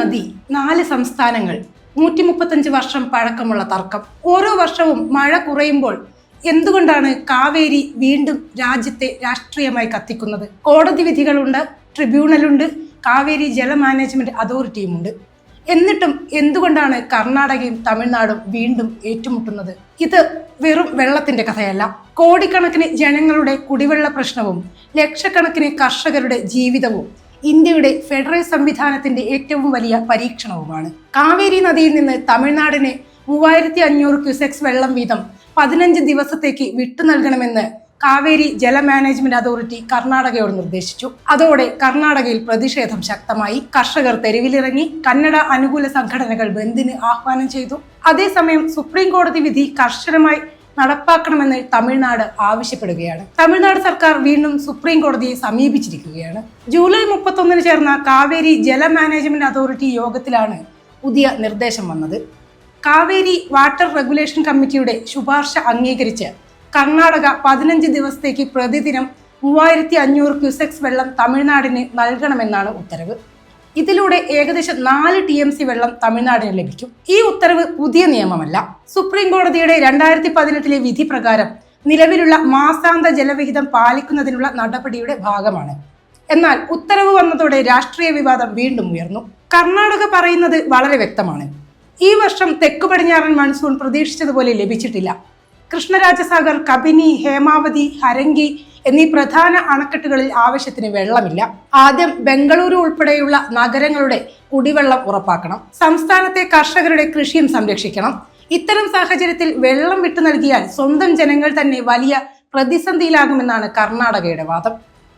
നദി, 4 സംസ്ഥാനങ്ങൾ, 135 വർഷം പഴക്കമുള്ള തർക്കം. ഓരോ വർഷവും മഴ കുറയുമ്പോൾ എന്തുകൊണ്ടാണ് കാവേരി വീണ്ടും രാജ്യത്തെ രാഷ്ട്രീയമായി കത്തിക്കുന്നത്? കോടതി വിധികളുണ്ട്, ട്രിബ്യൂണലുണ്ട്, കാവേരി ജല മാനേജ്മെന്റ് അതോറിറ്റിയുമുണ്ട്. എന്നിട്ടും എന്തുകൊണ്ടാണ് കർണാടകയും തമിഴ്നാടും വീണ്ടും ഏറ്റുമുട്ടുന്നത്? ഇത് വെറും വെള്ളത്തിന്റെ കഥയല്ല. കോടിക്കണക്കിന് ജനങ്ങളുടെ കുടിവെള്ള പ്രശ്നവും ലക്ഷക്കണക്കിന് കർഷകരുടെ ജീവിതവും ഇന്ത്യയുടെ ഫെഡറൽ സംവിധാനത്തിന്റെ ഏറ്റവും വലിയ പരീക്ഷണവുമാണ്. കാവേരി നദിയിൽ നിന്ന് തമിഴ്നാടിന് 3500 ക്യൂസെക്സ് വെള്ളം വീതം 15 ദിവസത്തേക്ക് വിട്ടു നൽകണമെന്ന് കാവേരി ജല മാനേജ്മെന്റ് അതോറിറ്റി കർണാടകയോട് നിർദ്ദേശിച്ചു. അതോടെ കർണാടകയിൽ പ്രതിഷേധം ശക്തമായി. കർഷകർ തെരുവിലിറങ്ങി. കന്നഡ അനുകൂല സംഘടനകൾ ബന്ദിന് ആഹ്വാനം ചെയ്തു. അതേസമയം സുപ്രീം കോടതി വിധി കർശനമായി നടപ്പാക്കണമെന്ന് തമിഴ്നാട് ആവശ്യപ്പെടുകയാണ്. തമിഴ്നാട് സർക്കാർ വീണ്ടും സുപ്രീം കോടതിയെ സമീപിച്ചിരിക്കുകയാണ്. ജൂലൈ 31 ചേർന്ന കാവേരി ജല മാനേജ്മെന്റ് അതോറിറ്റി യോഗത്തിലാണ് പുതിയ നിർദ്ദേശം വന്നത്. കാവേരി വാട്ടർ റെഗുലേഷൻ കമ്മിറ്റിയുടെ ശുപാർശ അംഗീകരിച്ച് കർണാടക 15 ദിവസത്തേക്ക് പ്രതിദിനം 3500 ക്യൂസെക്സ് വെള്ളം തമിഴ്നാടിന് നൽകണമെന്നാണ് ഉത്തരവ്. ഇതിലൂടെ ഏകദേശം 4 TMC വെള്ളം തമിഴ്നാടിന് ലഭിക്കും. ഈ ഉത്തരവ് പുതിയ നിയമമല്ല. സുപ്രീം കോടതിയുടെ 2018 വിധി പ്രകാരം നിലവിലുള്ള മാസാന്ത ജലവിഹിതം പാലിക്കുന്നതിനുള്ള നടപടിയുടെ ഭാഗമാണ്. എന്നാൽ ഉത്തരവ് വന്നതോടെ രാഷ്ട്രീയ വിവാദം വീണ്ടും ഉയർന്നു. കർണാടക പറയുന്നത് വളരെ വ്യക്തമാണ്. ഈ വർഷം തെക്കു പടിഞ്ഞാറൻ മൺസൂൺ പ്രതീക്ഷിച്ചതുപോലെ ലഭിച്ചിട്ടില്ല. കൃഷ്ണരാജസാഗർ, കബിനി, ഹേമാവതി, ഹരംഗി എന്നീ പ്രധാന അണക്കെട്ടുകളിൽ ആവശ്യത്തിന് വെള്ളമില്ല. ആദ്യം ബംഗളൂരു ഉൾപ്പെടെയുള്ള നഗരങ്ങളുടെ കുടിവെള്ളം ഉറപ്പാക്കണം. സംസ്ഥാനത്തെ കർഷകരുടെ കൃഷിയും സംരക്ഷിക്കണം. ഇത്തരം സാഹചര്യത്തിൽ വെള്ളം വിട്ടു നൽകിയാൽ സ്വന്തം ജനങ്ങൾ തന്നെ വലിയ പ്രതിസന്ധിയിലാകുമെന്നാണ് കർണാടകയുടെ വാദം.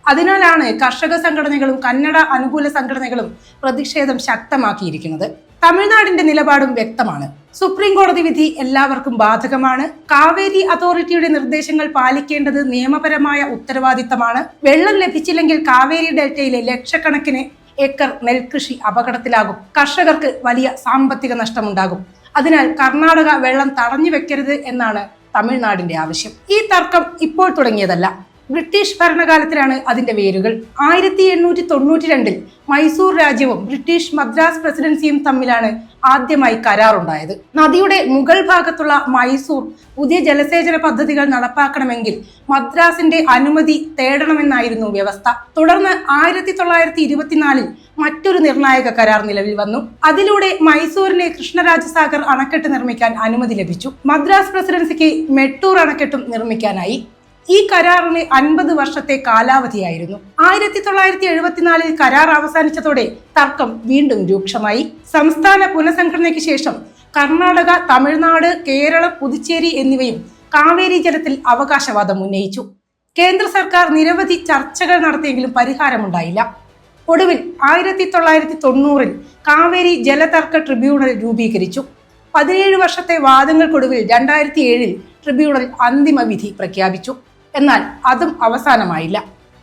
അതിനാലാണ് കർഷക സംഘടനകളും കന്നഡ അനുകൂല സംഘടനകളും പ്രതിഷേധം ശക്തമാക്കിയിരിക്കുന്നത്. തമിഴ്നാടിന്റെ നിലപാടും വ്യക്തമാണ്. സുപ്രീം കോടതി വിധി എല്ലാവർക്കും ബാധകമാണ്. കാവേരി അതോറിറ്റിയുടെ നിർദ്ദേശങ്ങൾ പാലിക്കേണ്ടത് നിയമപരമായ ഉത്തരവാദിത്തമാണ്. വെള്ളം ലഭിച്ചില്ലെങ്കിൽ കാവേരി ഡെൽറ്റയിലെ ലക്ഷക്കണക്കിന് ഏക്കർ നെൽകൃഷി അപകടത്തിലാകും. കർഷകർക്ക് വലിയ സാമ്പത്തിക നഷ്ടമുണ്ടാകും. അതിനാൽ കർണാടക വെള്ളം തടഞ്ഞു വെക്കരുത് എന്നാണ് തമിഴ്നാടിന്റെ ആവശ്യം. ഈ തർക്കം ഇപ്പോൾ തുടങ്ങിയതല്ല. ബ്രിട്ടീഷ് ഭരണകാലത്തിലാണ് അതിന്റെ വേരുകൾ. 1892 മൈസൂർ രാജ്യവും ബ്രിട്ടീഷ് മദ്രാസ് പ്രസിഡൻസിയും തമ്മിലാണ് ആദ്യമായി കരാറുണ്ടായത്. നദിയുടെ മുകൾ ഭാഗത്തുള്ള മൈസൂർ പുതിയ ജലസേചന പദ്ധതികൾ നടപ്പാക്കണമെങ്കിൽ മദ്രാസിന്റെ അനുമതി തേടണമെന്നായിരുന്നു വ്യവസ്ഥ. തുടർന്ന് 1924 മറ്റൊരു നിർണായക കരാർ നിലവിൽ വന്നു. അതിലൂടെ മൈസൂരിലെ കൃഷ്ണരാജസാഗർ അണക്കെട്ട് നിർമ്മിക്കാൻ അനുമതി ലഭിച്ചു. മദ്രാസ് പ്രസിഡൻസിക്ക് മെട്ടൂർ അണക്കെട്ടും നിർമ്മിക്കാനായി. ഈ കരാറിന് 50 വർഷത്തെ കാലാവധിയായിരുന്നു. 1974 കരാർ അവസാനിച്ചതോടെ തർക്കം വീണ്ടും രൂക്ഷമായി. സംസ്ഥാന പുനഃസംഘടനയ്ക്ക് ശേഷം കർണാടക, തമിഴ്നാട്, കേരളം, പുതുച്ചേരി എന്നിവയും കാവേരി ജലത്തിൽ അവകാശവാദം ഉന്നയിച്ചു. കേന്ദ്ര സർക്കാർ നിരവധി ചർച്ചകൾ നടത്തിയെങ്കിലും പരിഹാരമുണ്ടായില്ല. ഒടുവിൽ 1990 കാവേരി ജലതർക്ക ട്രിബ്യൂണൽ രൂപീകരിച്ചു. 17 വർഷത്തെ വാദങ്ങൾക്കൊടുവിൽ 2007 ട്രിബ്യൂണൽ അന്തിമ വിധി പ്രഖ്യാപിച്ചു. എന്നാൽ അതും അവസാനമായില്ല.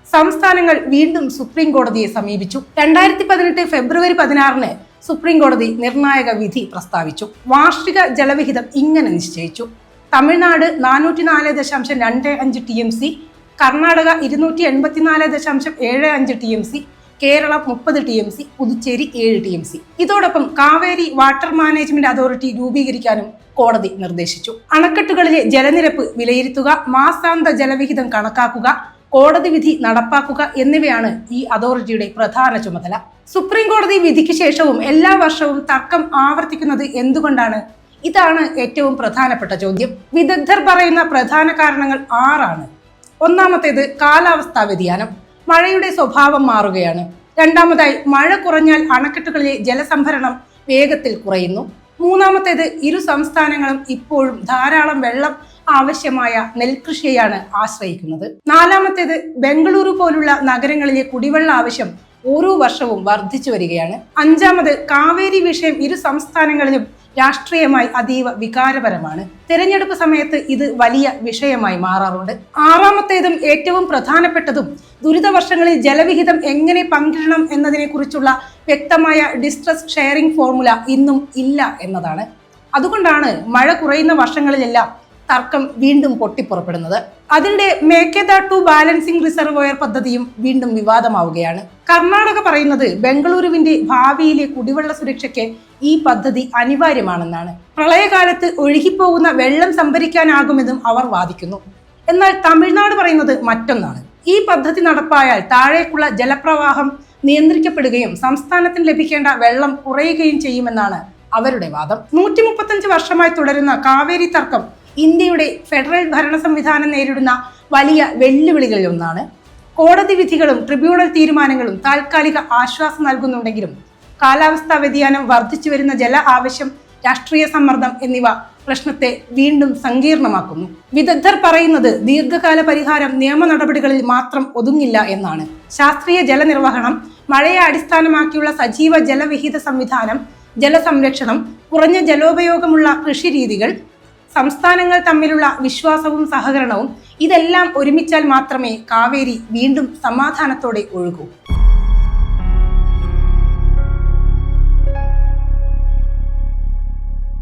സംസ്ഥാനങ്ങൾ വീണ്ടും സുപ്രീം കോടതിയെ സമീപിച്ചു. 2018 ഫെബ്രുവരി 16 സുപ്രീം കോടതി നിർണായക വിധി പ്രസ്താവിച്ചു. വാർഷിക ജലവിഹിതം ഇങ്ങനെ നിശ്ചയിച്ചു: Tamil Nadu 404.25 TMC, Karnataka 284.75 TMC, Keralam 30 TMC, Puducherry 7 TMC. ഇതോടൊപ്പം കാവേരി വാട്ടർ മാനേജ്മെന്റ് അതോറിറ്റി രൂപീകരിക്കാനും കോടതി നിർദ്ദേശിച്ചു. അണക്കെട്ടുകളിലെ ജലനിരപ്പ് വിലയിരുത്തുക, മാസാന്ത ജലവിഹിതം കണക്കാക്കുക, കോടതി വിധി നടപ്പാക്കുക എന്നിവയാണ് ഈ അതോറിറ്റിയുടെ പ്രധാന ചുമതല. സുപ്രീം കോടതി വിധിക്ക് ശേഷവും എല്ലാ വർഷവും തർക്കം ആവർത്തിക്കുന്നത് എന്തുകൊണ്ടാണ്? ഇതാണ് ഏറ്റവും പ്രധാനപ്പെട്ട ചോദ്യം. വിദഗ്ധർ പറയുന്ന പ്രധാന കാരണങ്ങൾ 6 ആണ്. ഒന്നാമത്തേത് കാലാവസ്ഥാ വ്യതിയാനം. മഴയുടെ സ്വഭാവം മാറുകയാണ്. രണ്ടാമതായി, മഴ കുറഞ്ഞാൽ അണക്കെട്ടുകളിലെ ജലസംഭരണം വേഗത്തിൽ കുറയുന്നു. മൂന്നാമത്തേത്, ഇരു സംസ്ഥാനങ്ങളും ഇപ്പോഴും ധാരാളം വെള്ളം ആവശ്യമായ നെൽകൃഷിയെയാണ് ആശ്രയിക്കുന്നത്. നാലാമത്തേത്, ബംഗളൂരു പോലുള്ള നഗരങ്ങളിലെ കുടിവെള്ള ആവശ്യം ഓരോ വർഷവും വർദ്ധിച്ചു വരികയാണ്. അഞ്ചാമത്, കാവേരി വിഷയം ഇരു സംസ്ഥാനങ്ങളിലും രാഷ്ട്രീയമായി അതീവ വികാരപരമാണ്. തെരഞ്ഞെടുപ്പ് സമയത്ത് ഇത് വലിയ വിഷയമായി മാറാറുണ്ട്. ആറാമത്തേതും ഏറ്റവും പ്രധാനപ്പെട്ടതും ദുരിതവർഷങ്ങളിൽ ജലവിഹിതം എങ്ങനെ പങ്കിടണം എന്നതിനെ കുറിച്ചുള്ള വ്യക്തമായ ഡിസ്ട്രസ് ഷെയറിംഗ് ഫോർമുല ഇന്നും ഇല്ല എന്നതാണ്. അതുകൊണ്ടാണ് മഴ കുറയുന്ന വർഷങ്ങളിലെല്ലാം തർക്കം വീണ്ടും പൊട്ടിപ്പുറപ്പെടുന്നത്. അതിനിടെ മേക്കേദാട്ടു ബാലൻസിംഗ് റിസർവോയർ പദ്ധതിയും വീണ്ടും വിവാദമാവുകയാണ്. കർണാടക പറയുന്നത് ബംഗളൂരുവിന്റെ ഭാവിയിലെ കുടിവെള്ള സുരക്ഷയ്ക്ക് ഈ പദ്ധതി അനിവാര്യമാണെന്നാണ്. പ്രളയകാലത്ത് ഒഴുകിപ്പോകുന്ന വെള്ളം സംഭരിക്കാനാകുമെന്നും അവർ വാദിക്കുന്നു. എന്നാൽ തമിഴ്നാട് പറയുന്നത് മറ്റൊന്നാണ്. ഈ പദ്ധതി നടപ്പായാൽ താഴേക്കുള്ള ജലപ്രവാഹം നിയന്ത്രിക്കപ്പെടുകയും സംസ്ഥാനത്തിന് ലഭിക്കേണ്ട വെള്ളം കുറയുകയും ചെയ്യുമെന്നാണ് അവരുടെ വാദം. 135 വർഷമായി തുടരുന്ന കാവേരി തർക്കം ഇന്ത്യയുടെ ഫെഡറൽ ഭരണ സംവിധാനം നേരിടുന്ന വലിയ വെല്ലുവിളികളിലൊന്നാണ്. കോടതി വിധികളും ട്രിബ്യൂണൽ തീരുമാനങ്ങളും താൽക്കാലിക ആശ്വാസം നൽകുന്നുണ്ടെങ്കിലും കാലാവസ്ഥാ വ്യതിയാനം, വർദ്ധിച്ചു വരുന്ന ജല ആവശ്യം, രാഷ്ട്രീയ സമ്മർദ്ദം എന്നിവ പ്രശ്നത്തെ വീണ്ടും സങ്കീർണമാക്കുന്നു. വിദഗ്ധർ പറയുന്നത് ദീർഘകാല പരിഹാരം നിയമ നടപടികളിൽ മാത്രം ഒതുങ്ങില്ല എന്നാണ്. ശാസ്ത്രീയ ജലനിർവഹണം, മഴയെ അടിസ്ഥാനമാക്കിയുള്ള സജീവ ജലവിഹിത സംവിധാനം, ജലസംരക്ഷണം, കുറഞ്ഞ ജലോപയോഗമുള്ള കൃഷിരീതികൾ, സംസ്ഥാനങ്ങൾ തമ്മിലുള്ള വിശ്വാസവും സഹകരണവും, ഇതെല്ലാം ഒരുമിച്ചാൽ മാത്രമേ കാവേരി വീണ്ടും സമാധാനത്തോടെ ഒഴുകൂ.